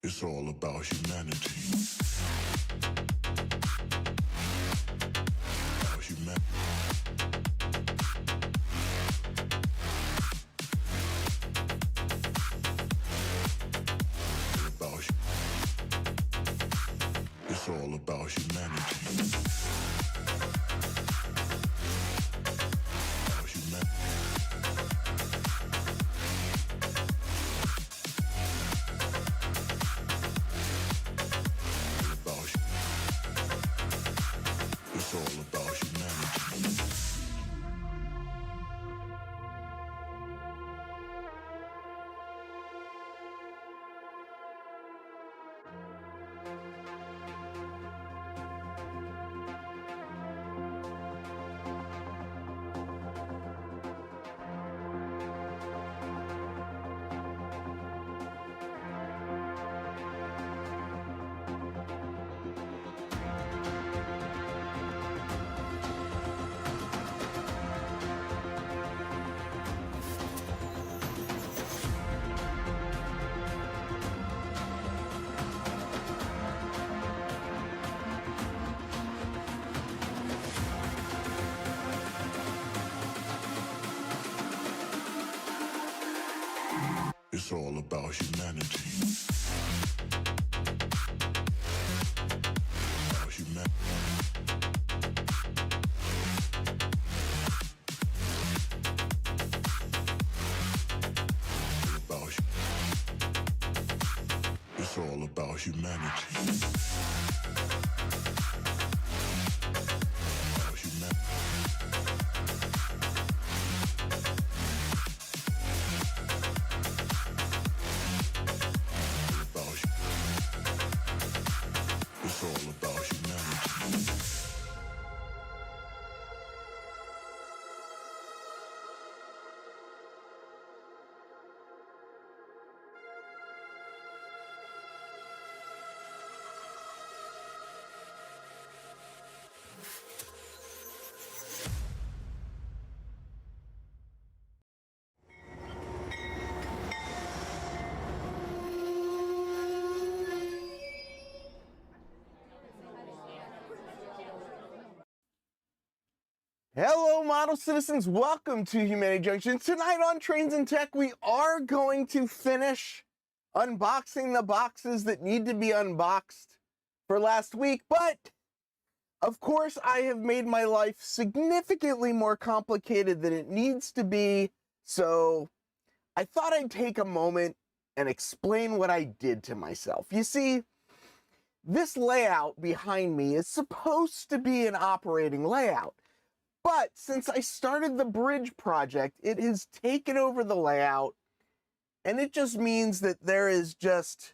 It's all about humanity. About humanity. It's all about humanity. About humanity. It's all about humanity. It's all about humanity. About humanity. It's all about humanity. About humanity. It's all about humanity. Hello, model citizens. Welcome to Humanity Junction. Tonight on Trains and Tech, we are going to finish unboxing the boxes that need to be unboxed for last week. But, of course, I have made my life significantly more complicated than it needs to be. So, I thought I'd take a moment and explain what I did to myself. You see, this layout behind me is supposed to be an operating layout. But since I started the bridge project, it has taken over the layout, and it just means that there's just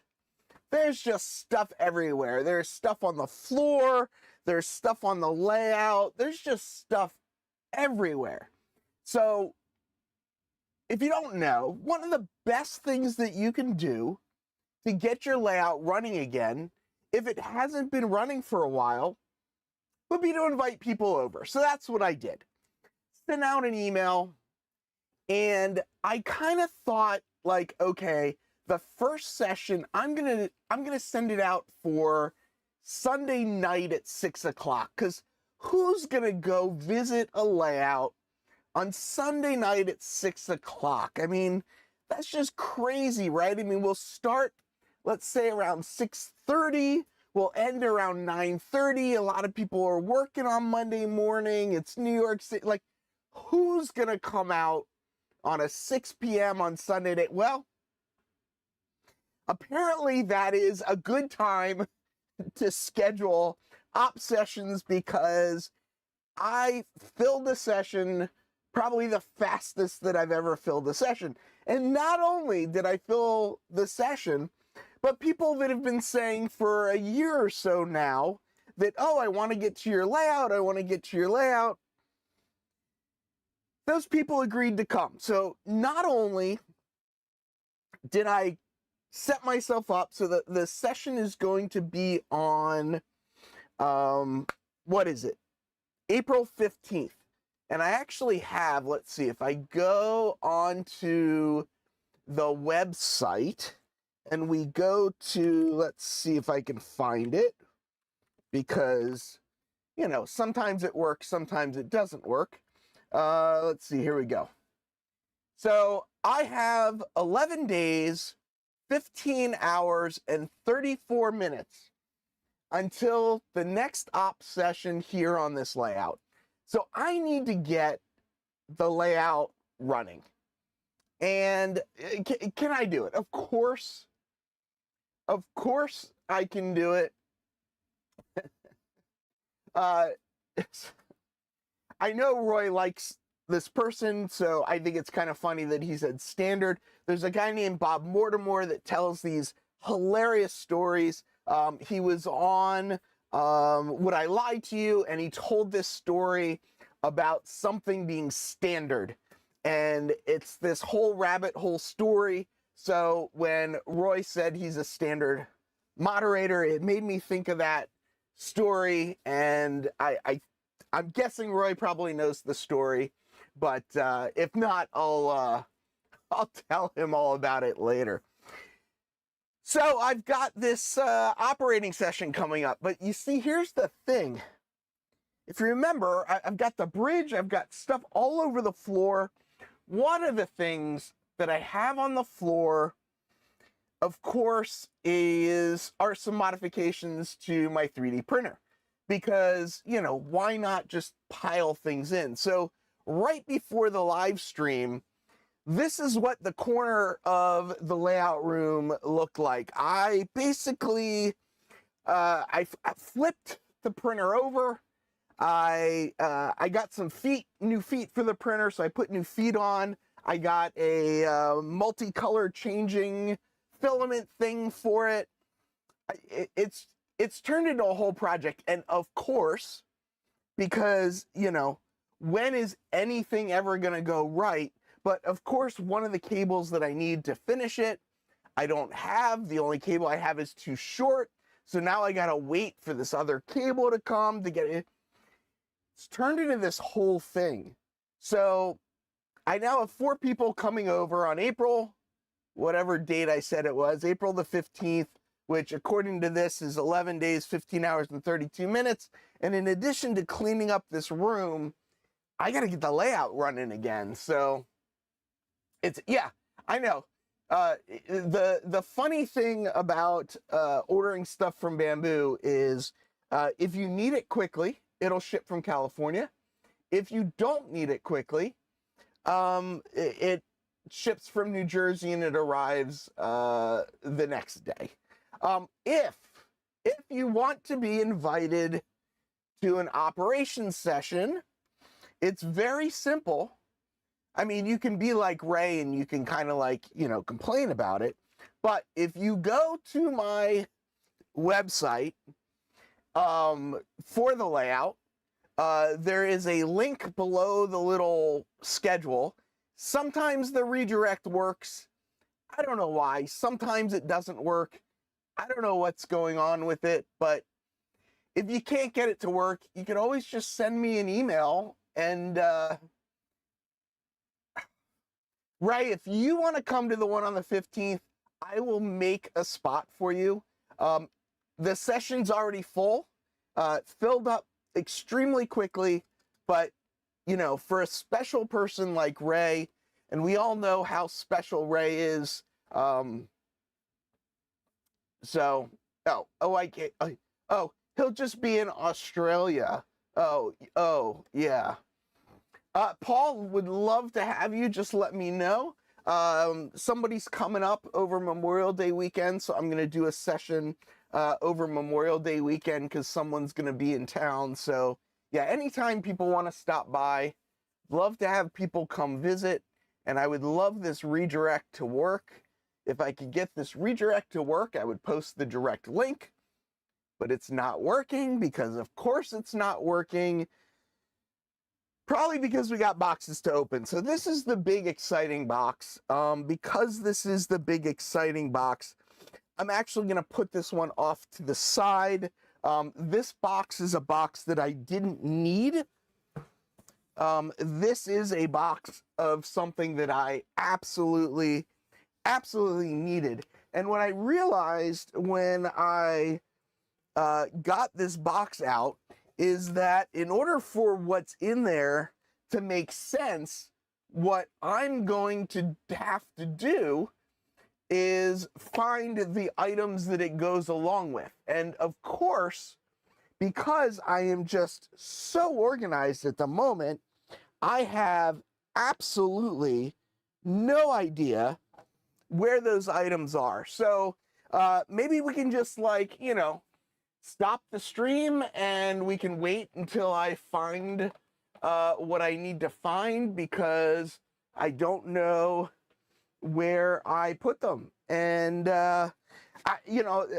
stuff everywhere. There's stuff on the floor, there's stuff on the layout, there's just stuff everywhere. So, if you don't know, one of the best things that you can do to get your layout running again, if it hasn't been running for a while, would be to invite people over. So that's what I did. Sent out an email, and I kind of thought, like, okay, the first session, I'm gonna send it out for Sunday night at 6 o'clock, because who's gonna go visit a layout on Sunday night at 6 o'clock? I mean, that's just crazy, right? I mean, we'll start, let's say, around 6:30. We'll end around 9:30. A lot of people are working on Monday morning. It's New York City. Like, who's going to come out on a 6 p.m. on Sunday night? Well, apparently that is a good time to schedule op sessions, because I filled a session probably the fastest that I've ever filled a session. And not only did I fill the session, but people that have been saying for a year or so now that, oh, I want to get to your layout, I want to get to your layout, those people agreed to come. So not only did I set myself up so that the session is going to be on, what is it? April 15th. And I actually have, let's see, if I go onto the website and we go to, let's see if I can find it, because, you know, sometimes it works, sometimes it doesn't work. Let's see, here we go. So I have 11 days, 15 hours, and 34 minutes until the next op session here on this layout. So I need to get the layout running. And can I do it? Of course I can do it. I know Roy likes this person, so I think it's kind of funny that he said standard. There's a guy named Bob Mortimer that tells these hilarious stories. He was on Would I Lie to You? And he told this story about something being standard. And it's this whole rabbit hole story. So when Roy said he's a standard moderator, it made me think of that story. And I'm guessing Roy probably knows the story, but if not, I'll tell him all about it later. So I've got this operating session coming up, but you see, here's the thing. If you remember, I've got the bridge, I've got stuff all over the floor. One of the things that I have on the floor, of course, are some modifications to my 3D printer, because, you know, why not just pile things in? So right before the live stream, this is what the corner of the layout room looked like. I basically, I flipped the printer over. I got some new feet for the printer, so I put new feet on. I got a multicolor changing filament thing for it. It's turned into a whole project, and of course, because, you know, when is anything ever going to go right? But of course, one of the cables that I need to finish it, I don't have. The only cable I have is too short. So now I got to wait for this other cable to come to get it. It's turned into this whole thing. So I now have 4 people coming over on April, whatever date I said it was, April the 15th, which according to this is 11 days, 15 hours, and 32 minutes. And in addition to cleaning up this room, I got to get the layout running again. So it's, yeah, I know. The funny thing about ordering stuff from Bamboo is if you need it quickly, it'll ship from California. If you don't need it quickly, it ships from New Jersey and it arrives the next day. If you want to be invited to an operations session, it's very simple. I mean, you can be like Ray and you can kind of like, you know, complain about it. But if you go to my website for the layout, there is a link below the little schedule. Sometimes the redirect works. I don't know why. Sometimes it doesn't work. I don't know what's going on with it, but if you can't get it to work, you can always just send me an email. And Ray, if you want to come to the one on the 15th, I will make a spot for you. The session's already full, filled up extremely quickly, but, you know, for a special person like Ray, and we all know how special Ray is, so, I can't, he'll just be in Australia. Oh, yeah. Paul, would love to have you. Just let me know. Somebody's coming up over Memorial Day weekend, so I'm going to do a session over Memorial Day weekend because someone's going to be in town. So, yeah, anytime people want to stop by, love to have people come visit, and I would love this redirect to work. If I could get this redirect to work, I would post the direct link, but it's not working because, of course, it's not working. Probably because we got boxes to open. So this is the big exciting box. Because this is the big exciting box, I'm actually going to put this one off to the side. This box is a box that I didn't need. This is a box of something that I absolutely needed. And what I realized when I got this box out is that in order for what's in there to make sense, what I'm going to have to do is find the items that it goes along with. And of course, because I am just so organized at the moment, I have absolutely no idea where those items are. So maybe we can just like, stop the stream and we can wait until I find what I need to find, because I don't know where I put them. And,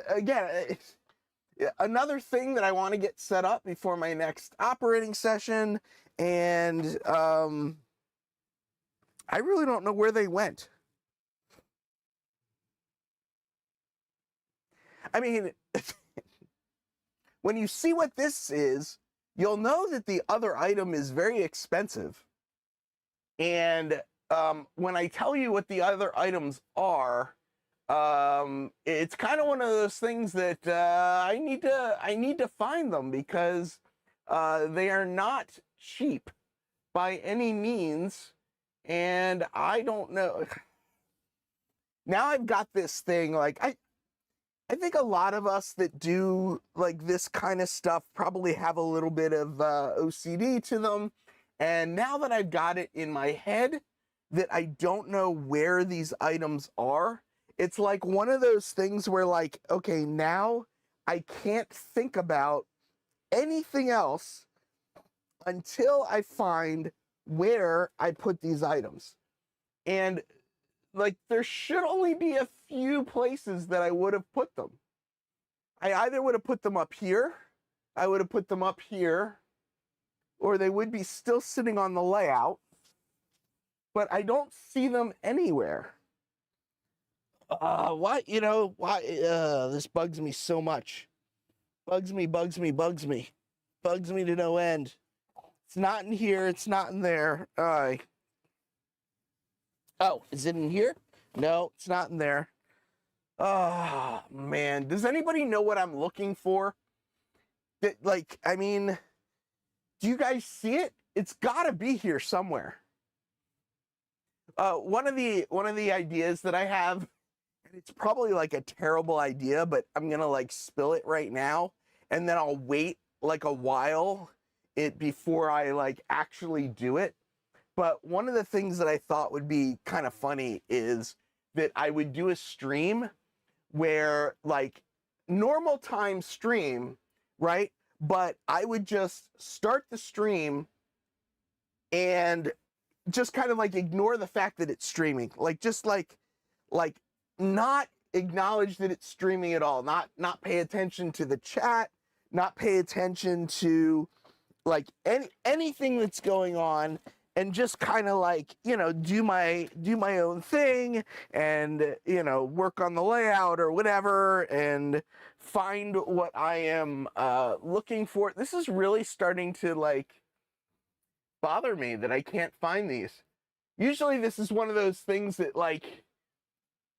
again, another thing that I want to get set up before my next operating session, and I really don't know where they went. I mean, when you see what this is, you'll know that the other item is very expensive. And when I tell you what the other items are, it's kind of one of those things that I need to find them, because they are not cheap by any means, and I don't know. Now I've got this thing, like I think a lot of us that do like this kind of stuff probably have a little bit of OCD to them. And now that I've got it in my head that I don't know where these items are, it's like one of those things where, like, okay, now I can't think about anything else until I find where I put these items. And like, there should only be a few places that I would have put them. I either would have put them up here, I would have put them up here, or they would be still sitting on the layout, but I don't see them anywhere. Why this bugs me so much. Bugs me to no end. It's not in here, it's not in there. Oh, is it in here? No, it's not in there. Oh, man. Does anybody know what I'm looking for? Do you guys see it? It's got to be here somewhere. One of the ideas that I have, and it's probably like a terrible idea, but I'm going to like spill it right now, and then I'll wait like a while before I like actually do it. But one of the things that I thought would be kind of funny is that I would do a stream where, like, normal time stream, right? But I would just start the stream and just kind of like ignore the fact that it's streaming. Like, just like not acknowledge that it's streaming at all. Not pay attention to the chat, not pay attention to like anything that's going on, and just kind of like, do my own thing, and, work on the layout or whatever, and find what I am looking for. This is really starting to like bother me that I can't find these. Usually this is one of those things that like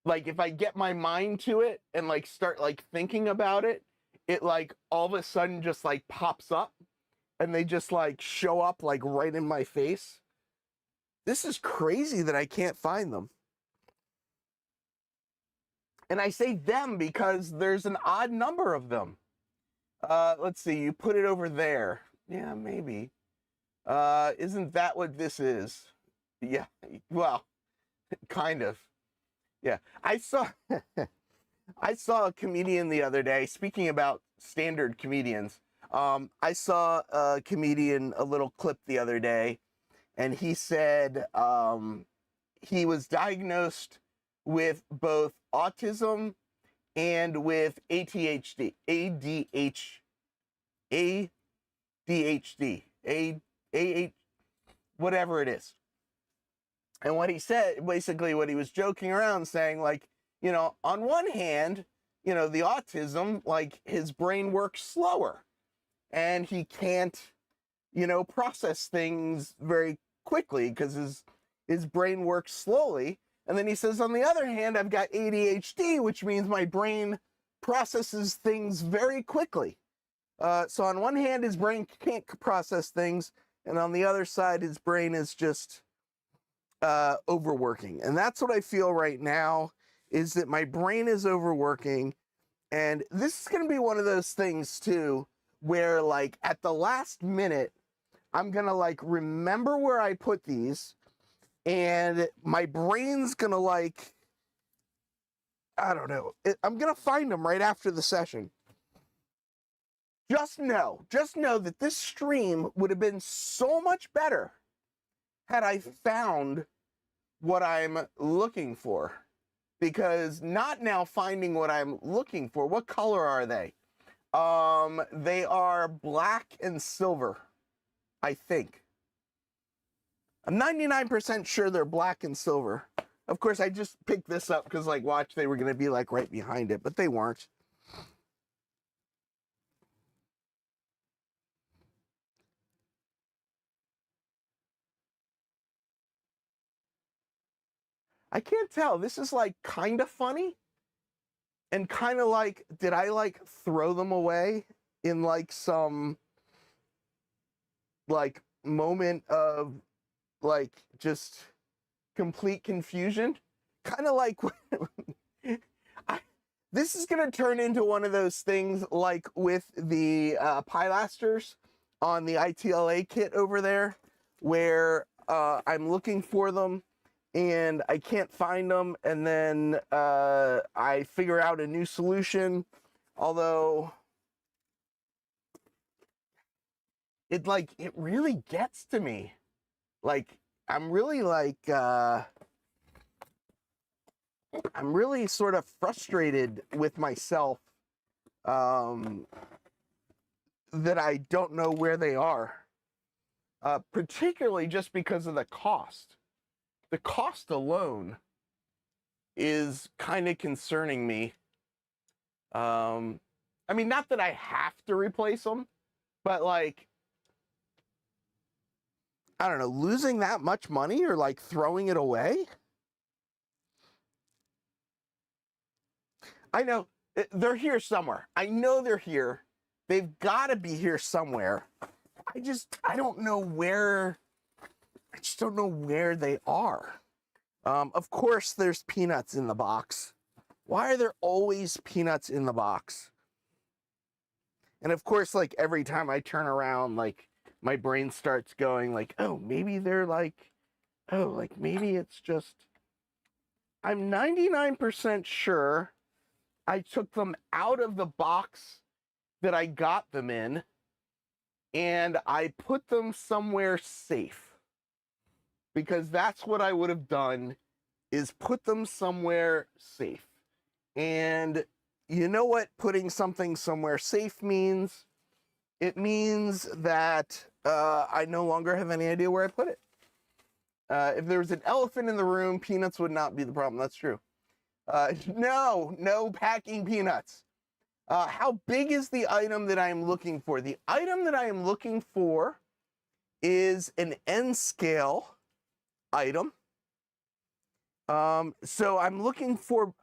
if I get my mind to it and like start like thinking about it, it like all of a sudden just like pops up, and they just like show up like right in my face. This is crazy that I can't find them. And I say them because there's an odd number of them. Let's see, you put it over there. Yeah, maybe. Isn't that what this is? Yeah, well, kind of. Yeah, I saw a comedian the other day, speaking about standard comedians. I saw a comedian, a little clip the other day, and he said he was diagnosed with both autism and with ADHD, whatever it is. And what he said, basically what he was joking around saying, like, on one hand, the autism, like, his brain works slower and he can't, process things very quickly because his brain works slowly. And then he says, on the other hand, I've got ADHD, which means my brain processes things very quickly. So on one hand, his brain can't process things, and on the other side, his brain is just overworking. And that's what I feel right now, is that my brain is overworking. And this is going to be one of those things too, where like at the last minute, I'm going to like remember where I put these, and my brain's going to like, I don't know, I'm going to find them right after the session. Just know that this stream would have been so much better had I found what I'm looking for. Because not now finding what I'm looking for. What color are they? They are black and silver, I think. I'm 99% sure they're black and silver. Of course, I just picked this up because, like, watch, they were going to be, like, right behind it, but they weren't. I can't tell. This is, like, kind of funny. And kind of like, did I, like, throw them away in, like, some, like, moment of, like, just complete confusion? Kind of like, this is going to turn into one of those things like with the pilasters on the ITLA kit over there, where I'm looking for them and I can't find them, and then I figure out a new solution, although it really gets to me. Like, I'm really like, I'm really sort of frustrated with myself that I don't know where they are, particularly just because of the cost. The cost alone is kind of concerning me. I mean, not that I have to replace them, but like, I don't know, losing that much money or like throwing it away? I know they're here somewhere. I know they're here. They've got to be here somewhere. I don't know where, I just don't know where they are. Of course, there's peanuts in the box. Why are there always peanuts in the box? And of course, like every time I turn around, like my brain starts going like, oh, maybe they're like, oh, like maybe it's just, I'm 99% sure I took them out of the box that I got them in, and I put them somewhere safe. Because that's what I would have done, is put them somewhere safe. And you know what putting something somewhere safe means? It means that I no longer have any idea where I put it. If there was an elephant in the room, peanuts would not be the problem. That's true. No packing peanuts. How big is the item that I am looking for? The item that I am looking for is an N scale item. So I'm looking for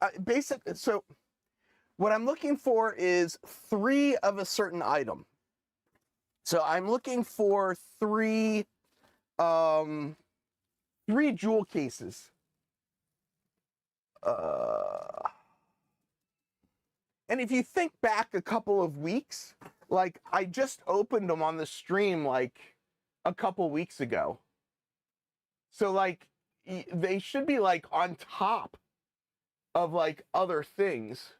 so what I'm looking for is 3 of a certain item. So I'm looking for 3 jewel cases. And if you think back a couple of weeks, like I just opened them on the stream like a couple weeks ago. So like they should be like on top of like other things,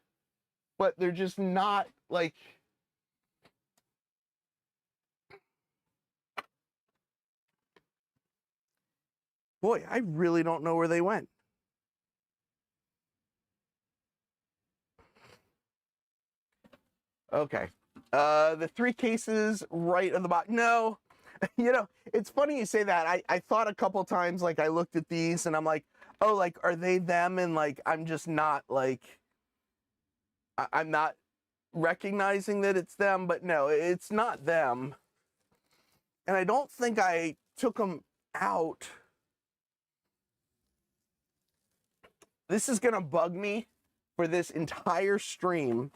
but they're just not like. Boy, I really don't know where they went. Okay. The 3 cases right on the bottom. No, you know, it's funny you say that. I thought a couple times, like I looked at these and I'm like, oh, like, are they them? And like, I'm just not like, I'm not recognizing that it's them, but no, it's not them. And I don't think I took them out. This is gonna bug me for this entire stream.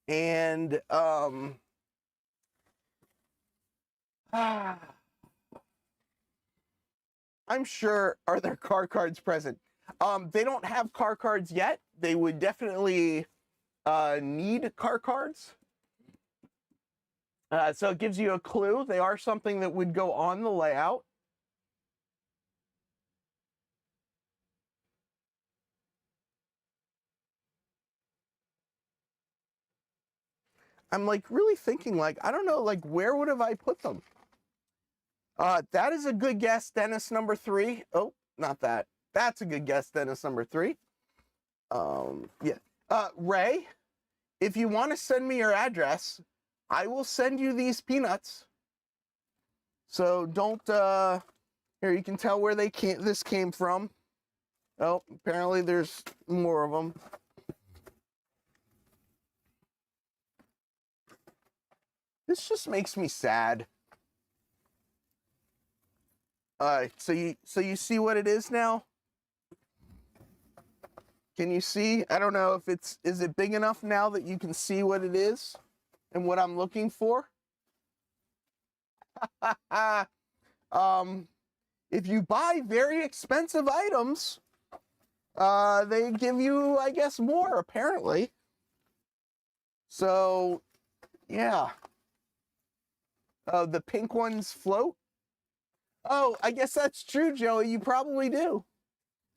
And I'm sure, are there car cards present? They don't have car cards yet. They would definitely need car cards. So it gives you a clue. They are something that would go on the layout. I'm like really thinking, like, I don't know, like, where would have I put them? That is a good guess, Dennis number 3. Oh, not that. That's a good guess, Dennis number 3. Yeah. Ray, if you want to send me your address, I will send you these peanuts. So don't, here, you can tell where this came from. Oh, apparently there's more of them. This just makes me sad. So you see what it is now? Can you see? I don't know if is it big enough now that you can see what it is and what I'm looking for? If you buy very expensive items, they give you, I guess, more, apparently. So, yeah. The pink ones float? Oh, I guess that's true, Joey. You probably do.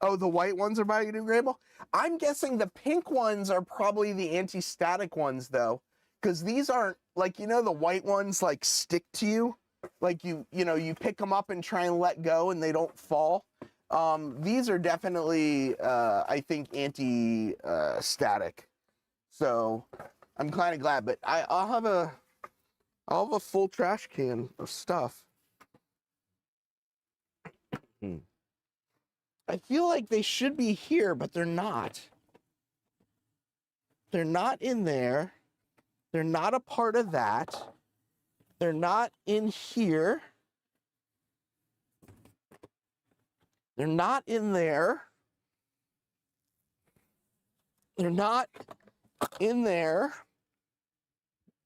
Oh, the white ones are biodegradable? I'm guessing the pink ones are probably the anti-static ones, though. Because these aren't, like, you know, the white ones, like, stick to you. Like, you know, you pick them up and try and let go and they don't fall. These are definitely, I think, anti-static. So, I'm kind of glad. But I'll have a full trash can of stuff. I feel like they should be here, but they're not. They're not in there. They're not a part of that. They're not in here. They're not in there. They're not in there.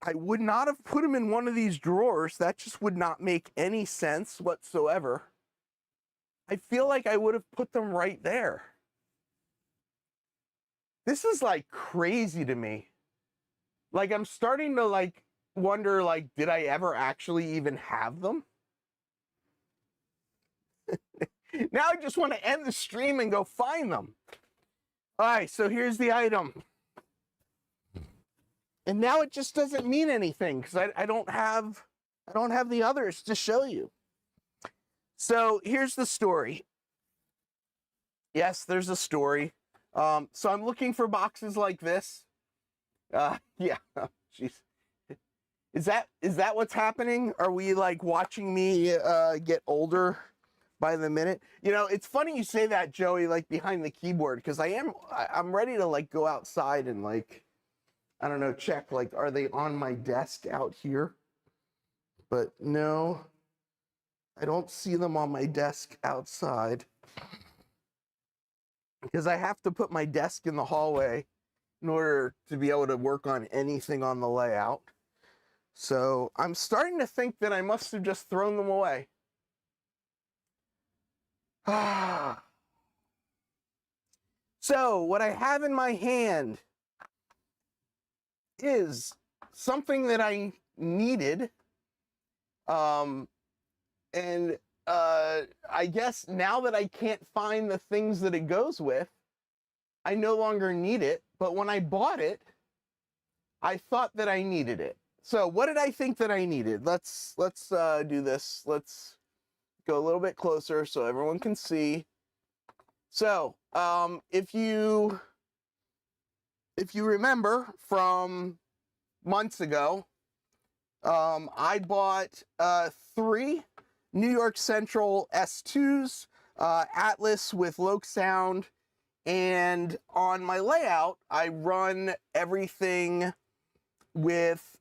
I would not have put them in one of these drawers. That just would not make any sense whatsoever. I feel like I would have put them right there. This is like crazy to me. Like, I'm starting to like wonder, like, did I ever actually even have them? Now I just want to end the stream and go find them. All right, so here's the item. And now it just doesn't mean anything because I don't have the others to show you. So here's the story. Yes, there's a story. So I'm looking for boxes like this. Yeah, jeez. Is that what's happening? Are we like watching me get older by the minute? You know, it's funny you say that, Joey, like behind the keyboard, because I'm ready to like go outside and like, I don't know, check, like, are they on my desk out here? But no, I don't see them on my desk outside because I have to put my desk in the hallway in order to be able to work on anything on the layout. So I'm starting to think that I must have just thrown them away. So what I have in my hand is something that I needed. And I guess now that I can't find the things that it goes with, I no longer need it. But when I bought it, I thought that I needed it. So what did I think that I needed? Let's do this. Let's go a little bit closer so everyone can see. So if you remember from months ago, I bought 3 New York Central S2s, Atlas with Loc sound, and on my layout, I run everything with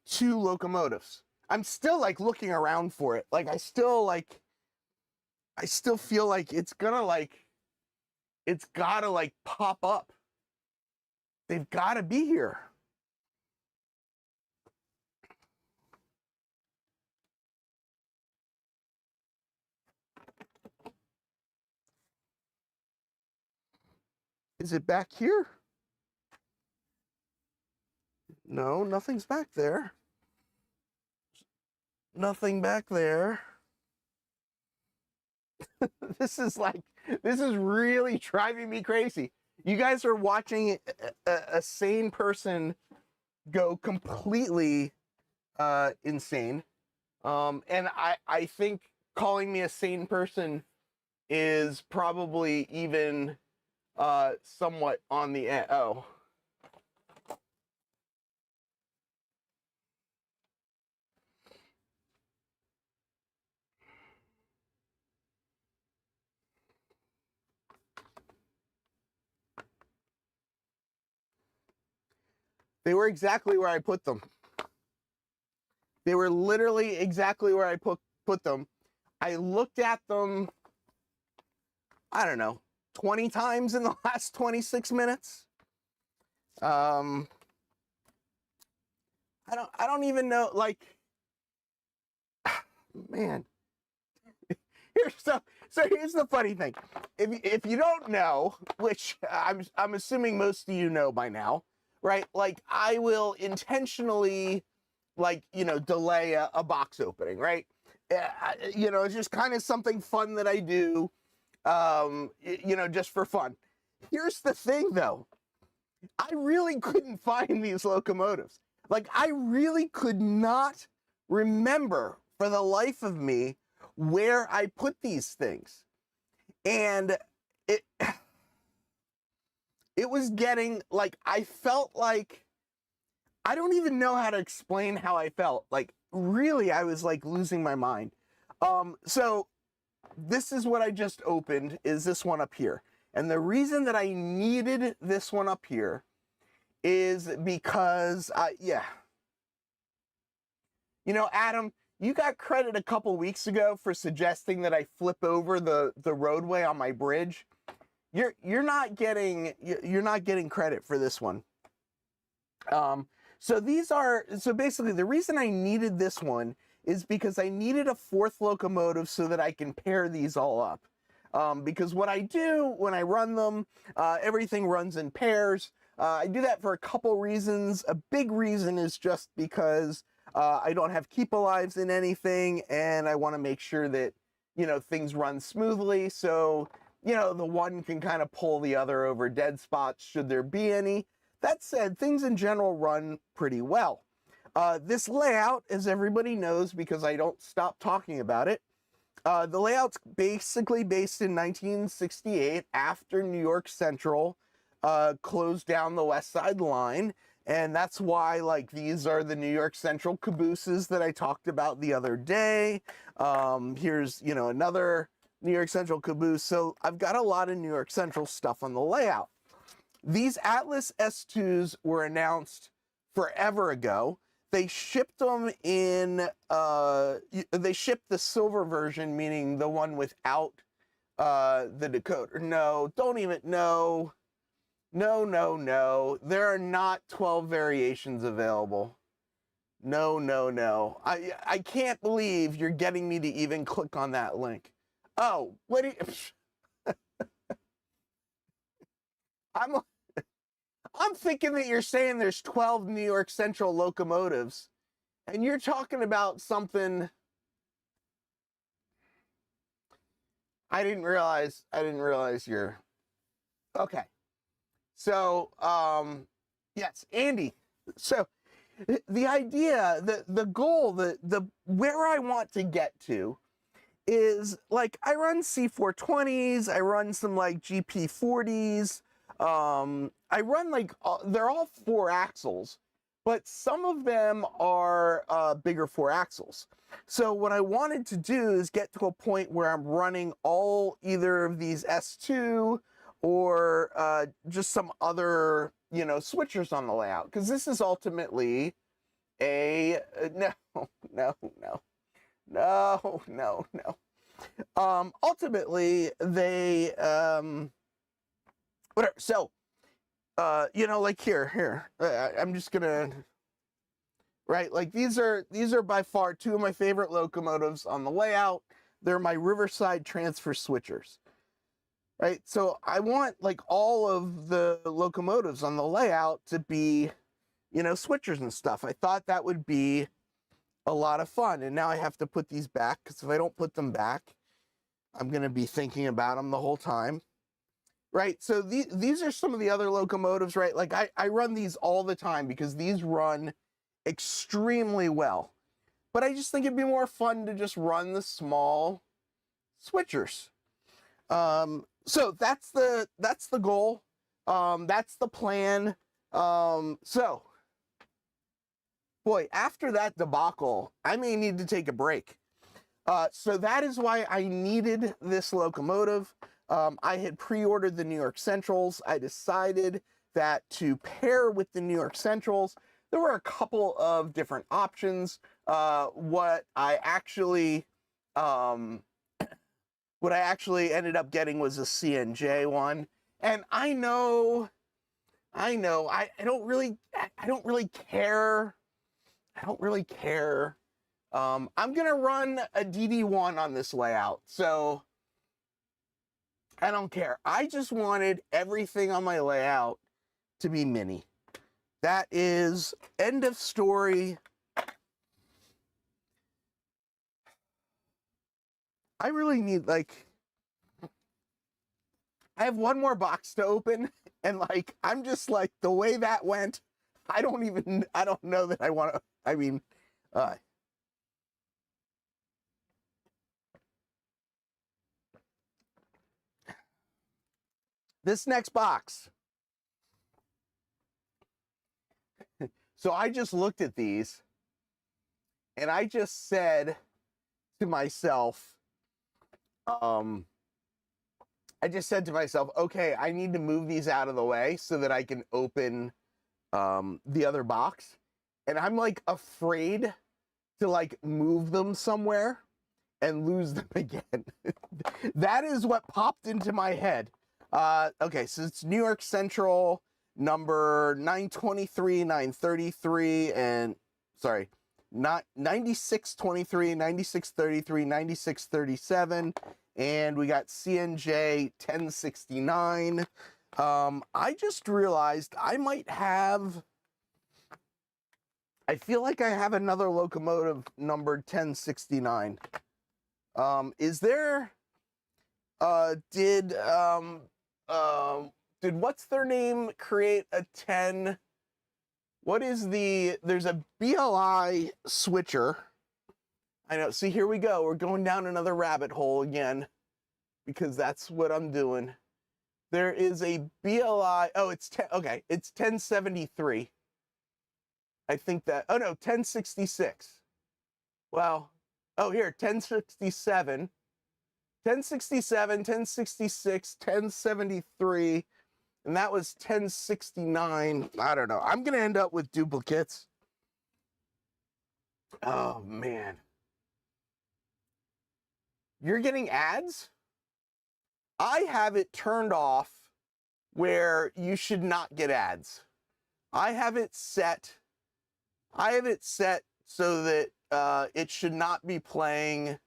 2 locomotives. I'm still like looking around for it. Like I still feel like it's gonna like it's gotta like pop up. They've gotta be here. Is it back here? No, nothing's back there. Nothing back there. This is really driving me crazy. You guys are watching a sane person go completely insane. And I think calling me a sane person is probably even somewhat on the end. Oh. They were exactly where I put them. They were literally exactly where I put them. I looked at them, I don't know, 20 times in the last 26 minutes. I don't even know, like, man. So here's the funny thing. If you don't know, which I'm assuming most of you know by now, right? Like, I will intentionally, like, delay a box opening, right? It's just kind of something fun that I do, just for fun. Here's the thing, though. I really couldn't find these locomotives. Like, I really could not remember for the life of me where I put these things. And it was getting, like, I felt like, I don't even know how to explain how I felt. Like, really, I was like losing my mind. So this is what I just opened, is this one up here. And the reason that I needed this one up here is because, Adam, you got credit a couple weeks ago for suggesting that I flip over the roadway on my bridge. You're not getting credit for this one. So basically the reason I needed this one is because I needed a fourth locomotive so that I can pair these all up. Because what I do when I run them, everything runs in pairs. I do that for a couple reasons. A big reason is just because I don't have keep alives in anything, and I want to make sure that, things run smoothly. So, the one can kind of pull the other over dead spots should there be any. That said, things in general run pretty well. This layout, as everybody knows, because I don't stop talking about it, the layout's basically based in 1968 after New York Central closed down the West Side Line. And that's why, like, these are the New York Central cabooses that I talked about the other day. Here's, another New York Central caboose. So I've got a lot of New York Central stuff on the layout. These Atlas S2s were announced forever ago. They shipped them in, they shipped the silver version, meaning the one without the decoder. No, don't even, no. No. There are not 12 variations available. No. I can't believe you're getting me to even click on that link. Oh, what do you... I'm thinking that you're saying there's 12 New York Central locomotives, and you're talking about something... I didn't realize you're... Okay. So, yes, Andy. So the idea, the goal, the where I want to get to is, like, I run C420s, I run some like GP40s, I run like, they're all 4 axles, but some of them are bigger 4 axles. So what I wanted to do is get to a point where I'm running all either of these S2 or just some other, switchers on the layout, because this is ultimately a ultimately they whatever. So, you know, like here, I'm just gonna, right? Like these are by far two of my favorite locomotives on the layout. They're my Riverside transfer switchers, right? So I want like all of the locomotives on the layout to be, you know, switchers and stuff. I thought that would be a lot of fun. And now I have to put these back, because if I don't put them back, I'm going to be thinking about them the whole time. Right, so these are some of the other locomotives, right? Like I run these all the time because these run extremely well. But I just think it'd be more fun to just run the small switchers. So that's the goal. That's the plan. So, boy, after that debacle, I may need to take a break. So that is why I needed this locomotive. I had pre-ordered the New York Centrals. I decided that to pair with the New York Centrals, there were a couple of different options. What I actually ended up getting was a CNJ one. And I don't really care. I'm gonna run a DD1 on this layout, so I don't care. I just wanted everything on my layout to be mini. That is end of story. I really need, like, I have one more box to open, and like, I'm just like, the way that went, I don't know that I want to, I mean, this next box. So I just looked at these and I just said to myself, okay, I need to move these out of the way so that I can open the other box. And I'm like afraid to like move them somewhere and lose them again. That is what popped into my head. Okay, so it's New York Central number 923, 933, and sorry, not 9623, 9633, 9637, and we got CNJ 1069. I just realized I feel like I have another locomotive numbered 1069. Is there, did what's their name create a 10? There's a BLI switcher. I know, see, here we go. We're going down another rabbit hole again, because that's what I'm doing. There is a BLI, oh, it's 10, okay, it's 1073. I think that, oh no, 1066. Well, oh here, 1067. 1067, 1066, 1073, and that was 1069. I don't know. I'm going to end up with duplicates. Oh, man. You're getting ads? I have it turned off where you should not get ads. I have it set so that it should not be playing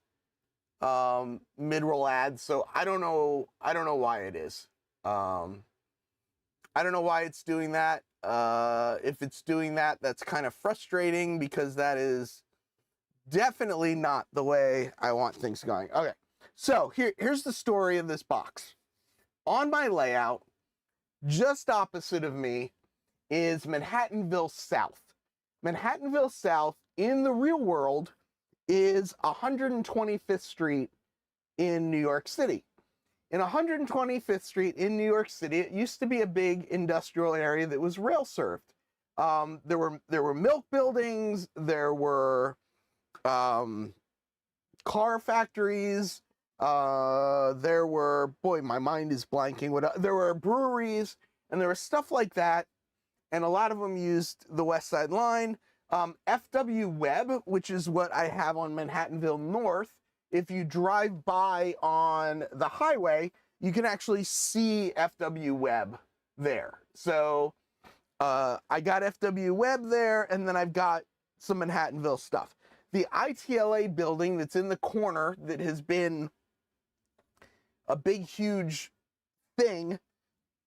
mid-roll ads, so I don't know why it is. I don't know why it's doing that. If it's doing that, that's kind of frustrating, because that is definitely not the way I want things going. Okay, so here's the story of this box. On my layout, just opposite of me, is Manhattanville South. Manhattanville South, in the real world, is 125th Street in New York City. In 125th Street in New York City, it used to be a big industrial area that was rail served. There were milk buildings, there were car factories, there were, boy, my mind is blanking, there were breweries, and there was stuff like that, and a lot of them used the West Side Line. FW Webb, which is what I have on Manhattanville North, if you drive by on the highway, you can actually see FW Web there. So I got FW Web there, and then I've got some Manhattanville stuff. The ITLA building that's in the corner that has been a big, huge thing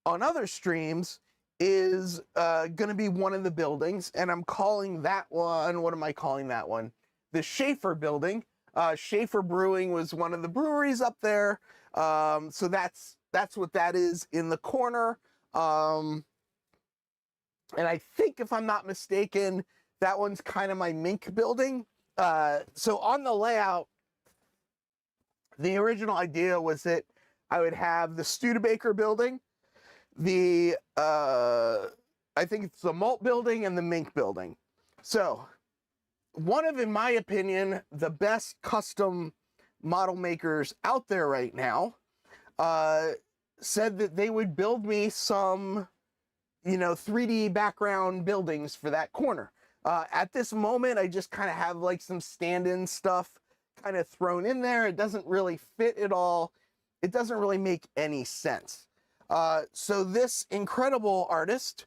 on other streams is going to be one of the buildings, and I'm calling that one, what am I calling that one? The Schaefer building. Schaefer Brewing was one of the breweries up there. So that's what that is in the corner. And I think, if I'm not mistaken, that one's kind of my Mink building. So on the layout, the original idea was that I would have the Studebaker building, the, I think it's the Malt building, and the Mink building. So one of, in my opinion, the best custom model makers out there right now, said that they would build me some, 3D background buildings for that corner. At this moment, I just kind of have like some stand-in stuff kind of thrown in there. It doesn't really fit at all. It doesn't really make any sense. So this incredible artist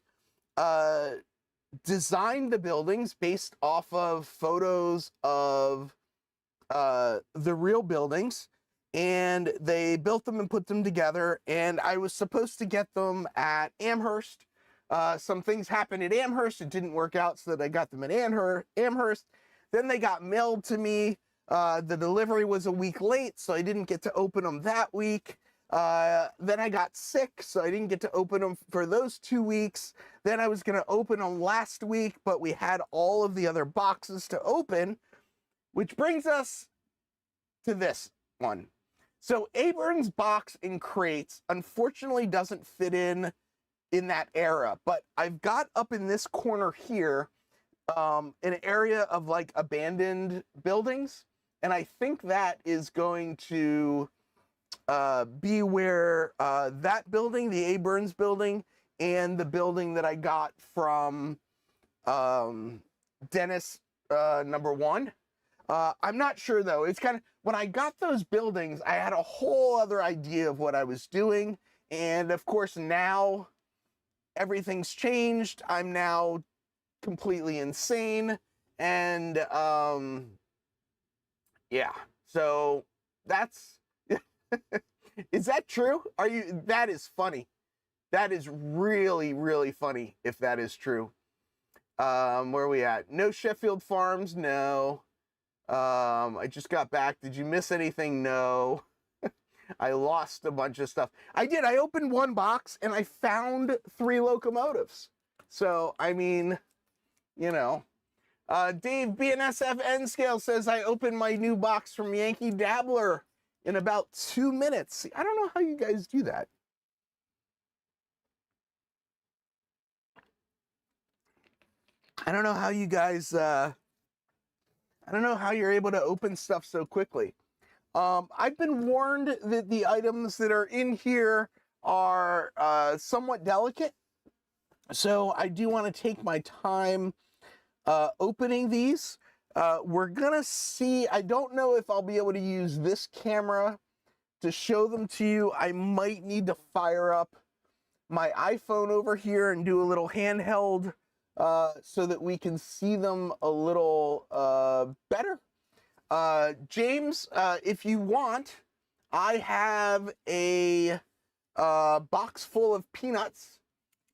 designed the buildings based off of photos of the real buildings, and they built them and put them together, and I was supposed to get them at Amherst. Some things happened at Amherst. It didn't work out, so that I got them at Amherst. Then they got mailed to me. The delivery was a week late, so I didn't get to open them that week. Then I got sick, so I didn't get to open them for those 2 weeks. Then I was going to open them last week, but we had all of the other boxes to open, which brings us to this one. So Abrams box in crates unfortunately doesn't fit in that era, but I've got up in this corner here an area of like abandoned buildings, and I think that is going to be where that building, the A. Burns building, and the building that I got from Dennis number 1. I'm not sure though. It's kind of, when I got those buildings, I had a whole other idea of what I was doing, and of course now everything's changed. I'm now completely insane, and yeah, so that's is that true? That is funny. That is really, really funny if that is true. Where are we at? No Sheffield Farms, no. I just got back. Did you miss anything? No. I lost a bunch of stuff. I did. I opened one box and I found 3 locomotives. So, I mean, Dave BNSF N Scale says I opened my new box from Yankee Dabbler in about 2 minutes. I don't know how you guys do that. I don't know how you guys, I don't know how you're able to open stuff so quickly. I've been warned that the items that are in here are somewhat delicate, so I do want to take my time opening these. We're gonna see. I don't know if I'll be able to use this camera to show them to you. I might need to fire up my iPhone over here and do a little handheld so that we can see them a little better. James, if you want, I have a box full of peanuts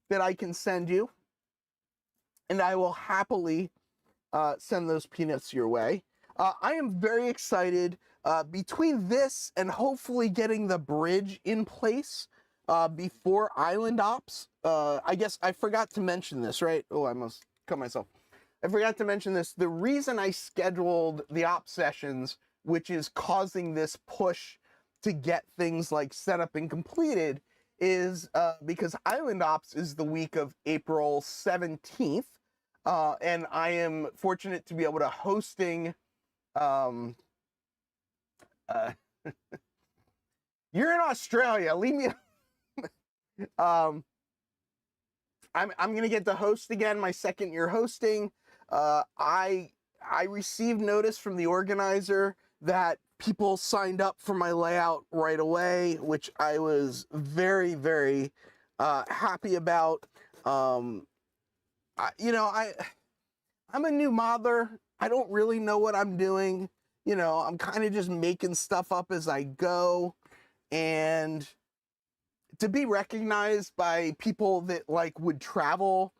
that I can send you, and I will happily send those peanuts your way. I am very excited between this and hopefully getting the bridge in place before Island Ops. I guess I forgot to mention this, right? Oh, I must cut myself. I forgot to mention this. The reason I scheduled the op sessions, which is causing this push to get things like set up and completed, is because Island Ops is the week of April 17th. And I am fortunate to be able to hosting, you're in Australia, leave me, I'm going to get to host again, my 2nd year hosting. I received notice from the organizer that People signed up for my layout right away, which I was very, very happy about. I'm a new modeler. I don't really know what I'm doing. I'm kind of just making stuff up as I go. And to be recognized by people that like would travel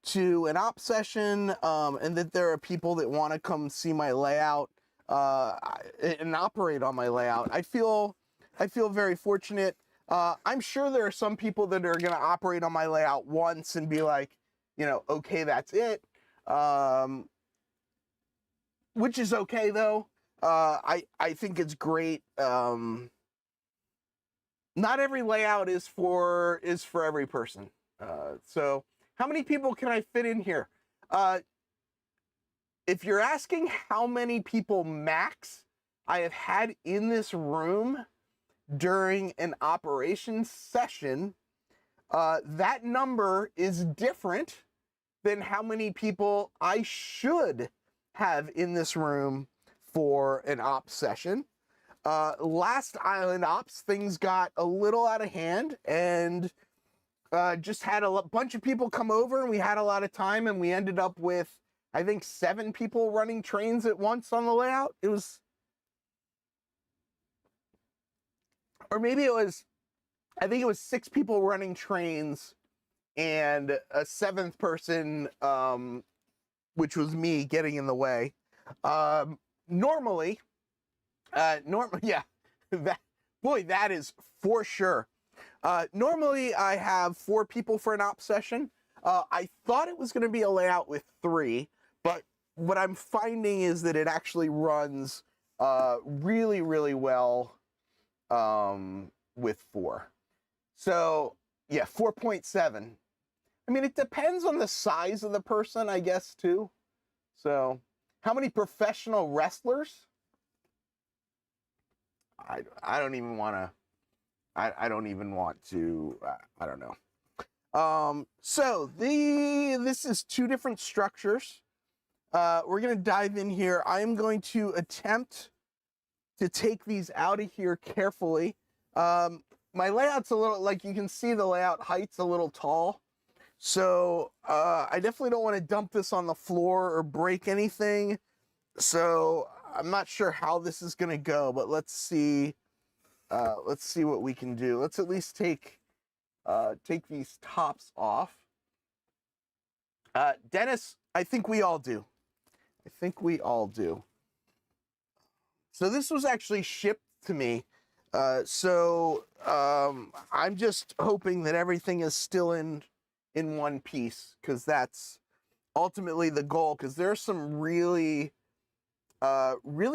to an op session, and that there are people that want to come see my layout and operate on my layout, I feel very fortunate. I'm sure there are some people that are going to operate on my layout once and be like, okay, that's it. Which is okay though. I think it's great. Not every layout is for every person. So how many people can I fit in here? If you're asking how many people max I have had in this room during an operations session, that number is different than how many people I should have in this room for an ops session. Last Island Ops, things got a little out of hand, and just had a bunch of people come over, and we had a lot of time, and we ended up with, I think, 7 people running trains at once on the layout. It was, or maybe it was, I think it was 6 people running trains and a 7th person, which was me, getting in the way. Normally, yeah, that is for sure. Normally I have 4 people for an op session. I thought it was going to be a layout with 3, but what I'm finding is that it actually runs really, really well with 4. So yeah, 4.7. I mean, it depends on the size of the person, I guess, too. So how many professional wrestlers? I don't even want to, I don't even want to, I don't know. So this is 2 different structures. We're going to dive in here. I am going to attempt to take these out of here carefully. My layout's a little, like you can see, the layout height's a little tall. So I definitely don't want to dump this on the floor or break anything. So I'm not sure how this is going to go, but let's see what we can do. Let's at least take these tops off. Dennis, I think we all do. So this was actually shipped to me. So I'm just hoping that everything is still in one piece, because that's ultimately the goal, because there are some really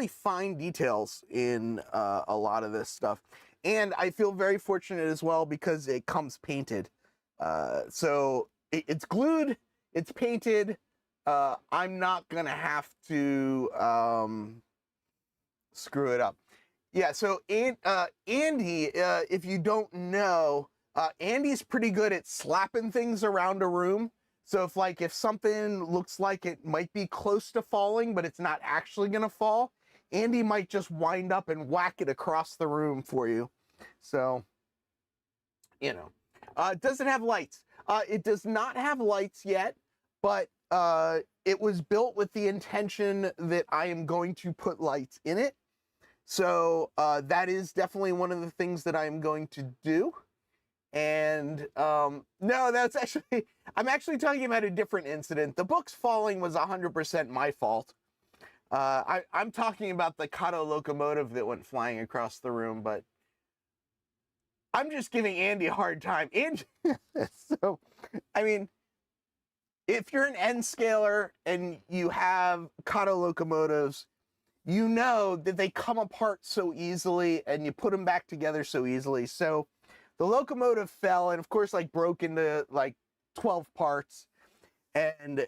fine details in a lot of this stuff. And I feel very fortunate as well because it comes painted. So it's glued, it's painted. I'm not gonna have to screw it up. Yeah, so Andy, if you don't know, Andy's pretty good at slapping things around a room. So if something looks like it might be close to falling, but it's not actually gonna fall, Andy might just wind up and whack it across the room for you. So, does it have lights? It does not have lights yet, but it was built with the intention that I am going to put lights in it. So that is definitely one of the things that I am going to do. And no, I'm actually talking about a different incident. The books falling was 100% my fault. I'm talking about the Kato locomotive that went flying across the room, but I'm just giving Andy a hard time. So, I mean, if you're an N scaler and you have Kato locomotives, you know that they come apart so easily and you put them back together so easily. So the locomotive fell and, of course, broke into 12 parts. And,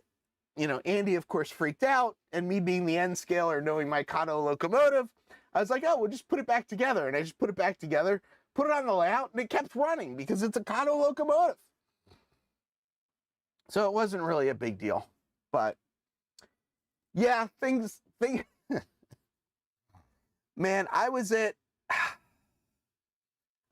Andy, of course, freaked out. And me being the N scaler, knowing my Kato locomotive, I was like, oh, we'll just put it back together. And I just put it back together, put it on the layout, and it kept running because it's a Kato locomotive. So it wasn't really a big deal. But yeah, things Man, I was at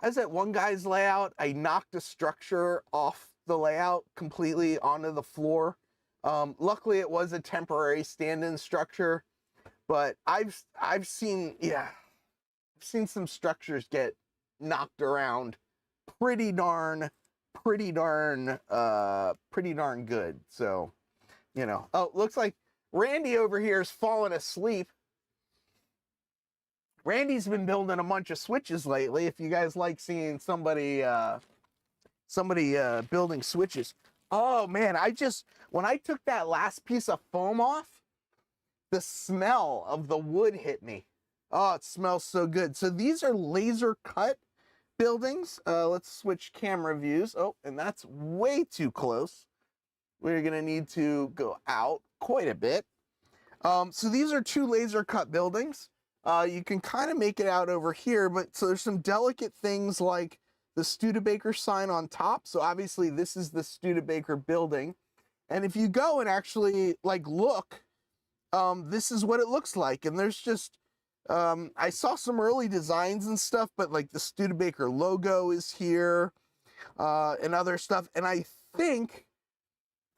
one guy's layout. I knocked a structure off the layout completely onto the floor. Luckily, it was a temporary stand-in structure, but I've seen, yeah, I've seen some structures get knocked around pretty darn good. So, you know. Oh, looks like Randy over here is falling asleep. Randy's been building a bunch of switches lately. If you guys like seeing somebody building switches. Oh man, when I took that last piece of foam off, the smell of the wood hit me. Oh, it smells so good. So these are laser cut buildings. Let's switch camera views. Oh, and that's way too close. We're gonna need to go out quite a bit. So these are 2 laser cut buildings. You can kind of make it out over here, but so there's some delicate things like the Studebaker sign on top. So obviously this is the Studebaker building. And if you go and actually like look, this is what it looks like. And there's just, I saw some early designs and stuff, but like the Studebaker logo is here, and other stuff. And I think,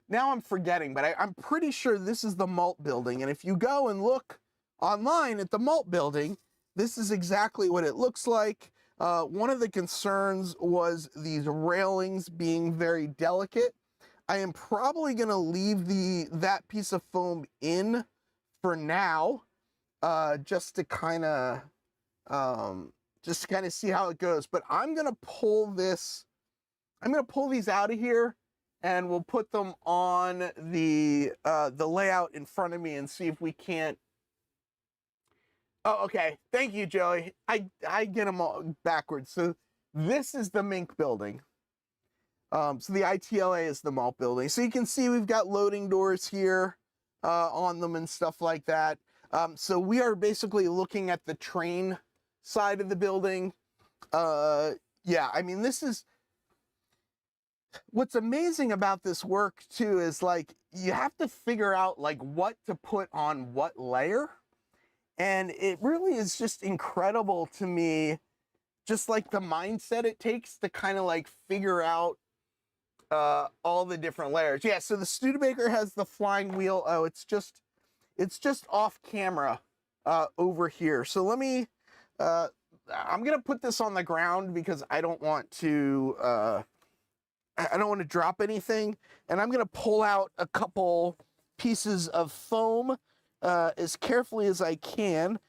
now I'm forgetting, but I'm pretty sure this is the Malt building. And if you go and look online at the Malt building, this is exactly what it looks like. One of the concerns was these railings being very delicate. I am probably going to leave that piece of foam in for now, just to kind of see how it goes. But I'm going to pull these out of here, and we'll put them on the layout in front of me and see if we can't. Oh, okay. Thank you, Joey. I get them all backwards. So this is the Mink building. So the ITLA is the Malt building. So you can see we've got loading doors here on them and stuff like that. So we are basically looking at the train side of the building. Yeah, I mean, this is what's amazing about this work too, is like you have to figure out like what to put on what layer. And it really is just incredible to me, just like the mindset it takes to kind of like figure out all the different layers. Yeah, so the Studebaker has the flying wheel. Oh, it's just off camera over here. So let me, I'm gonna put this on the ground because I don't want to drop anything. And I'm gonna pull out a couple pieces of foam as carefully as I can,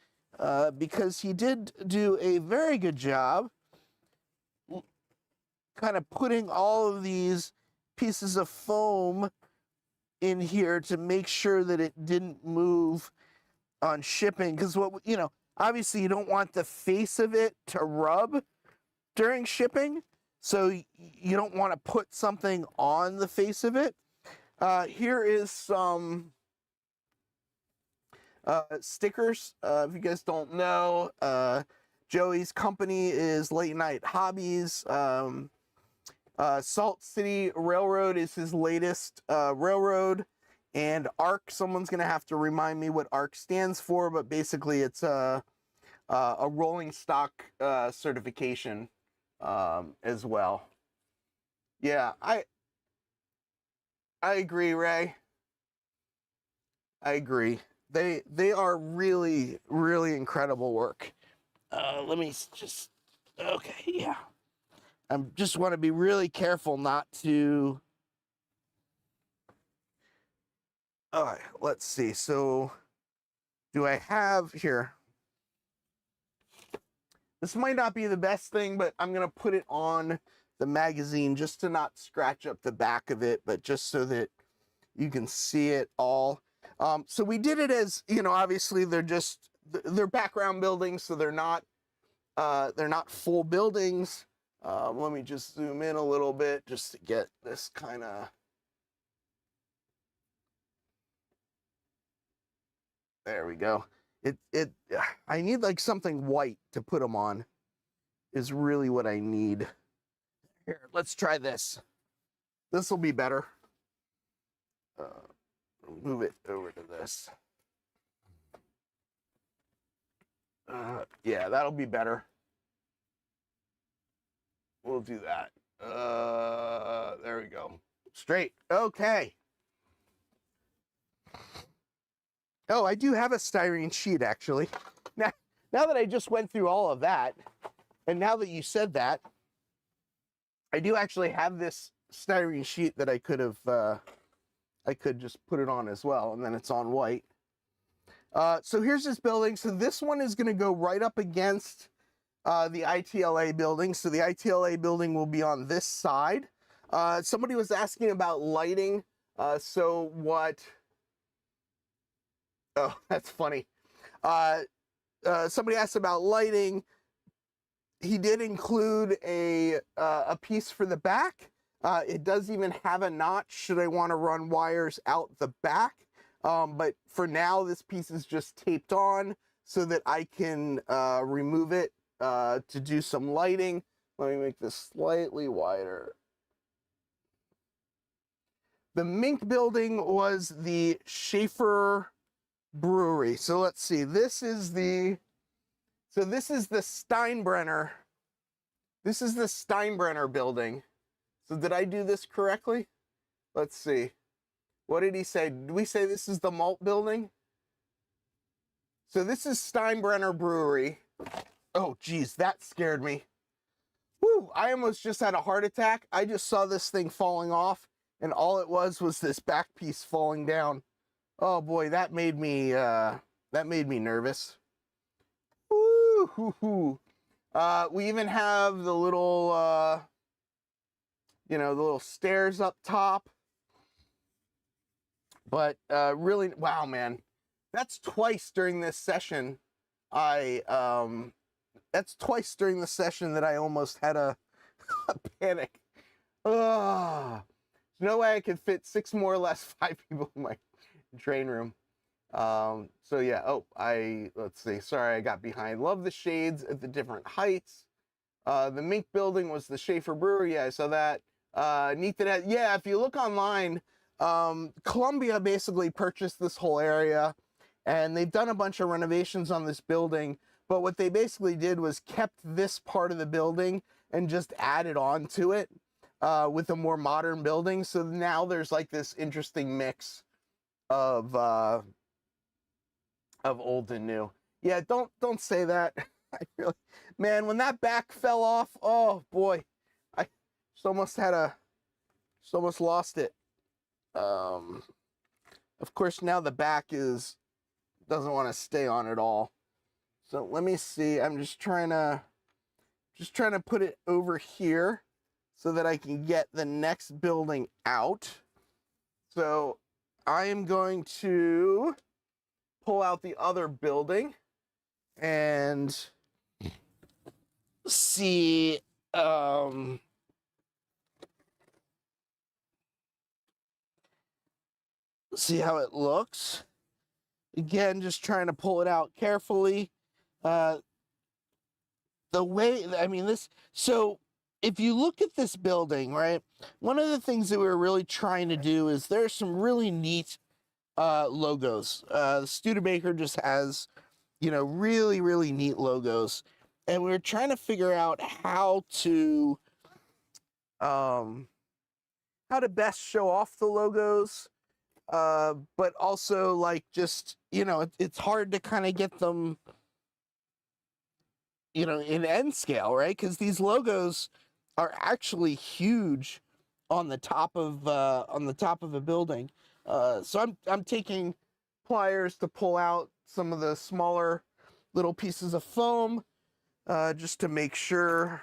because he did do a very good job kind of putting all of these pieces of foam in here to make sure that it didn't move on shipping. Because obviously you don't want the face of it to rub during shipping, so you don't want to put something on the face of it. Here is some stickers. If you guys don't know, Joey's company is Late Night Hobbies. Salt City Railroad is his latest railroad, and ARC, someone's gonna have to remind me what ARC stands for, but basically it's a rolling stock certification as well. Yeah, I agree, Ray. I agree. They are really, really incredible work. Let me just, okay, yeah. I just want to be really careful not to. All right, let's see. So do I have here? This might not be the best thing, but I'm going to put it on the magazine just to not scratch up the back of it, but just so that you can see it all. So we did it as, obviously they're background buildings, so they're not full buildings. Let me just zoom in a little bit just to get this kind of. There we go. I need like something white to put them on is really what I need. Here, let's try this. This will be better. Move it over to this. Yeah, that'll be better. We'll do that. There we go. Straight. Okay. Oh, I do have a styrene sheet, actually. Now that I just went through all of that, and now that you said that, I do actually have this styrene sheet that I could have, I could just put it on as well, and then it's on white. So here's this building. So this one is going to go right up against the ITLA building. So the ITLA building will be on this side. Somebody was asking about lighting. So what... Oh, that's funny. Somebody asked about lighting. He did include a piece for the back. It does even have a notch should I want to run wires out the back. But for now, this piece is just taped on so that I can remove it to do some lighting. Let me make this slightly wider. The Mink building was the Schaefer Brewery. So let's see. This is the Steinbrenner. This is the Steinbrenner building. So did I do this correctly? Let's see. What did he say? Did we say this is the malt building? So this is Steinbrenner Brewery. Oh, geez, that scared me. Whew, I almost just had a heart attack. I just saw this thing falling off, and all it was this back piece falling down. Oh boy, that made me nervous. Woo hoo hoo. We even have the little, the little stairs up top. But really, wow, man, that's twice during this session. That's twice during the session that I almost had a panic. Oh, there's no way I could fit 6 more or less 5 people in my train room. So yeah, let's see. Sorry, I got behind. Love the shades at the different heights. The Mink building was the Schaefer Brewery. Yeah, I saw that. Neat that, yeah, if you look online, Columbia basically purchased this whole area, and they've done a bunch of renovations on this building, but what they basically did was kept this part of the building and just added on to it with a more modern building. So now there's like this interesting mix of old and new. Yeah, don't say that. I really, man, when that back fell off, oh boy, I just almost lost it. Of course, now the back doesn't want to stay on at all. So let me see. I'm just trying to put it over here so that I can get the next building out. So I am going to pull out the other building and see see how it looks. Again, just trying to pull it out carefully. The way, I mean, so if you look at this building, right, one of the things that we were really trying to do is there's some really neat logos. The Studebaker just has, really, really neat logos. And we were trying to figure out how to best show off the logos. But also, like, just, it's hard to kind of get them, in end scale, right? Because these logos are actually huge on the top of a building. So I'm taking pliers to pull out some of the smaller little pieces of foam, just to make sure.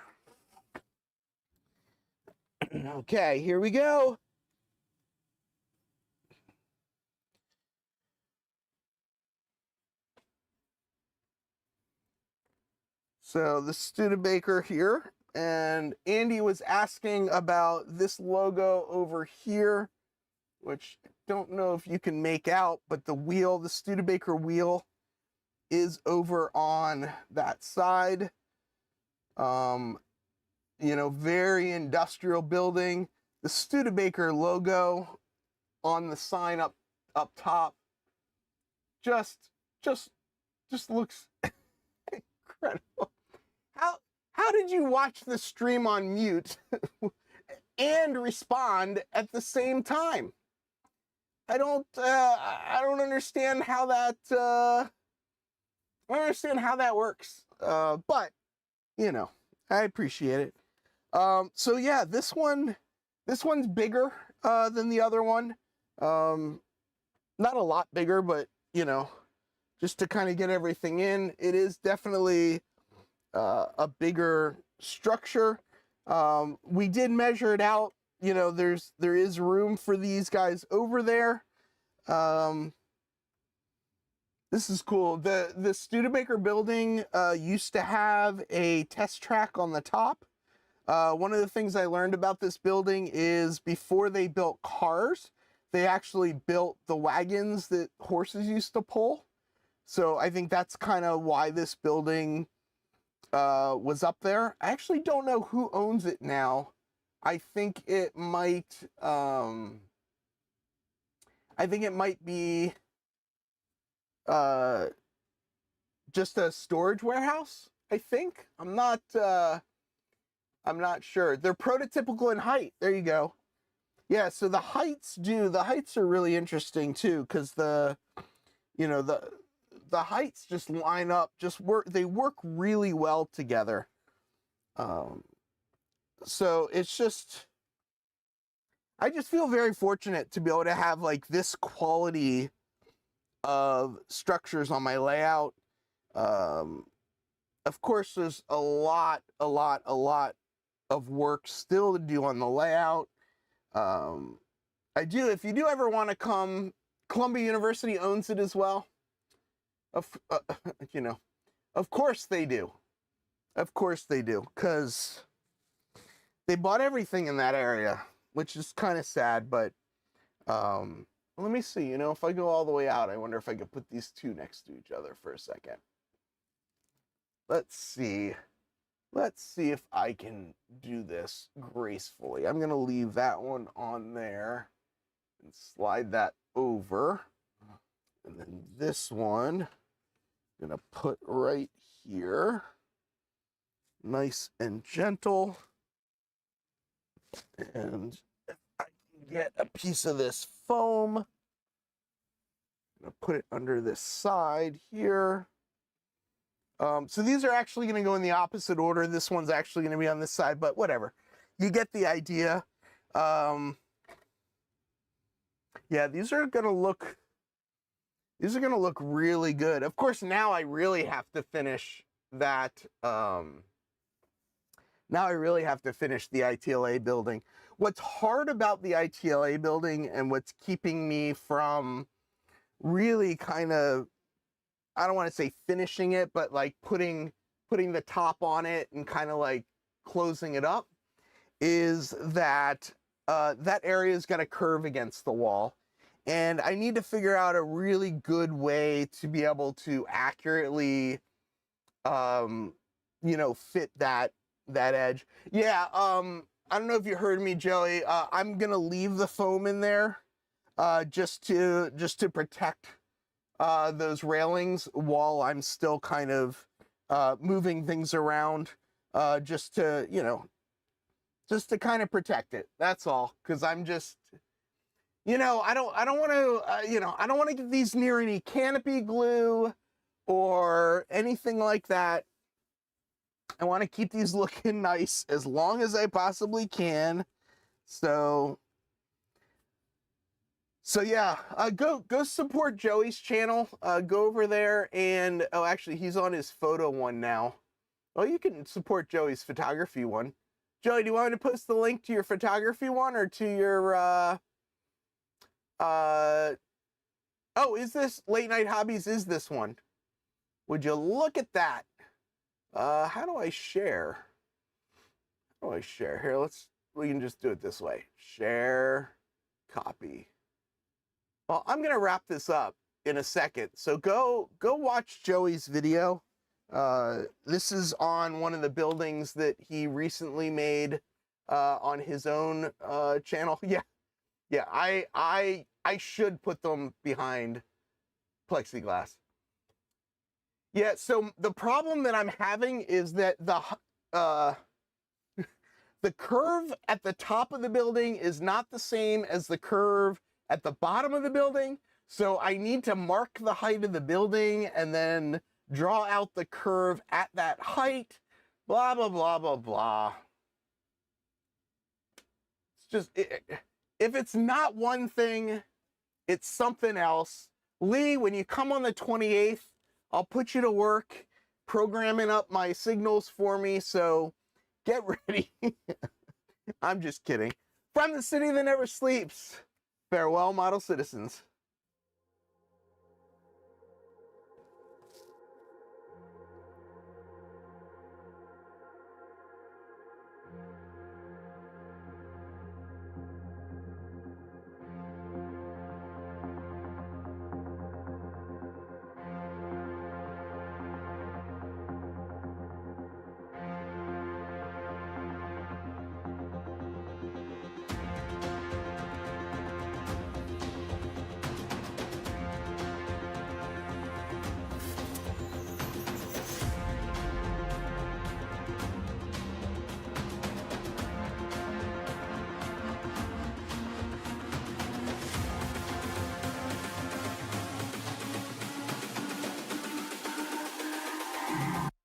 Okay, here we go. So the Studebaker here, and Andy was asking about this logo over here, which I don't know if you can make out, but the Studebaker wheel is over on that side. Very industrial building. The Studebaker logo on the sign up top just looks incredible. How did you watch the stream on mute and respond at the same time? I don't understand how that I don't understand how that works. But you know, I appreciate it. So yeah, this one's bigger than the other one. Not a lot bigger, but you know, just to kind of get everything in, it is definitely a bigger structure. We did measure it out. You know, there is room for these guys over there. This is cool. The Studebaker building used to have a test track on the top. One of the things I learned about this building is before they built cars, they actually built the wagons that horses used to pull. So I think that's kind of why this building was up there. I actually don't know who owns it now. I think it might be just a storage warehouse, I think. I'm not sure. They're prototypical in height. There you go. Yeah, so the heights are really interesting too, because the heights just line up, they work really well together. So it's just, I just feel very fortunate to be able to have like this quality of structures on my layout. Of course, there's a lot of work still to do on the layout. If you do ever want to come, Columbia University owns it as well. You know, of course they do. Of course they do, because they bought everything in that area, which is kind of sad, but let me see, you know, if I go all the way out, I wonder if I could put these two next to each other for a second. Let's see if I can do this gracefully. I'm going to leave that one on there and slide that over. And then this one, I'm going to put right here. Nice and gentle. And if I can get a piece of this foam, I'm going to put it under this side here. So these are actually going to go in the opposite order. This one's actually going to be on this side, but whatever. You get the idea. Yeah, these are going to look really good. Of course, now I really have to finish that. Now I really have to finish the ITLA building. What's hard about the ITLA building and what's keeping me from really kind of, I don't want to say finishing it, but like putting the top on it and kind of like closing it up, is that that area is going to curve against the wall. And I need to figure out a really good way to be able to accurately, you know, fit that edge. Yeah, I don't know if you heard me, Joey. I'm going to leave the foam in there just to protect those railings while I'm still kind of moving things around, just to, you know, just to kind of protect it. That's all. Because I'm just, you know, I don't want to, you know, I don't want to get these near any canopy glue or anything like that. I want to keep these looking nice as long as I possibly can. So yeah, go support Joey's channel. Go over there and, oh, actually, he's on his photo one now. Well, you can support Joey's photography one. Joey, do you want me to post the link to your photography one or to your, oh, is this Late Night Hobbies? Is this one? Would you look at that? How do I share? How do I share? Here, we can just do it this way. Share, copy. Well, I'm going to wrap this up in a second. So go watch Joey's video. This is on one of the buildings that he recently made on his own channel. Yeah, I should put them behind plexiglass. Yeah, so the problem that I'm having is that the curve at the top of the building is not the same as the curve at the bottom of the building. So I need to mark the height of the building and then draw out the curve at that height, blah, blah, blah, blah, blah. It's just, if it's not one thing, it's something else. Lee, when you come on the 28th, I'll put you to work programming up my signals for me, so get ready. I'm just kidding. From the city that never sleeps, farewell, model citizens.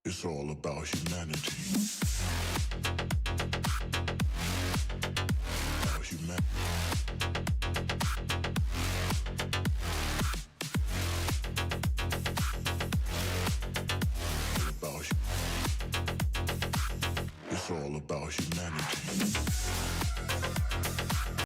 It's all about humanity. About humanity. It's all about humanity.